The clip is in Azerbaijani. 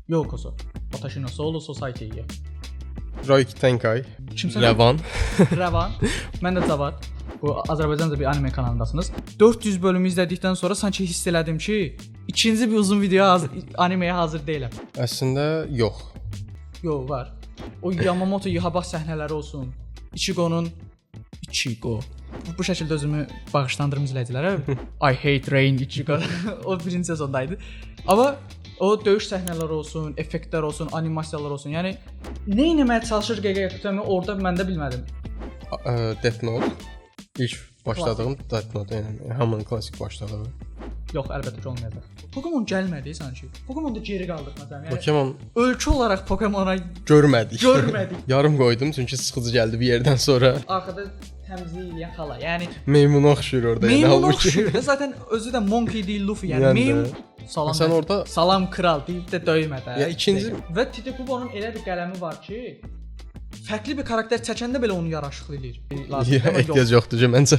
Yokoso. Watashi no Soul Society-yə. Roiki Tenkai, Kimsə Revan. Revan. Mən də Cavad. Bu Azərbaycanca bir anime kanalındasınız. 400 bölümü izlədikdən sonra sanki hiss elədim ki, ikinci bir uzun video animeyə hazır deyiləm. Əslində yox. Yox, var. O Yamamoto Yuhaba səhnələri olsun. Ichigo. Bu şəkildə özümü bağışlandırım izləyicilərə. I hate Rain Ichigo. O birinci sezondaydı. Amma o döyüş səhnələri olsun, effektlər olsun, animasiyalar olsun. Yəni nə etməyə çalışır Gegekutami orada mən də bilmədim. Death Note. İlk başladığım Death Note, yəni hamının klassik başladığı. Yox, əlbəttə ki olmayacaq. Pokemon gəlmədi sanki. Pokemonda geri qaldıq məsələn. Yəni Pokemon ölkə olaraq Pokemona görmədik. Yarım qoydum çünki sıxıcı gəldi bir yerdən sonra. Arxada təmizlik eləyən xala. Yəni Meymuna oxşuyur orada. Meymuna oxşuyur. Zaten özü də Monkey deyil, Luffy. Yəni meymun salam. Sən orada salam kral deyib də döymədə. Ya ikinci və Titekubo'nun elə bir qələmi var ki, fərqli bir karakter çəkəndə belə onu yaraşıqlı eləyir. ehtiyac yoxdur ki məncə.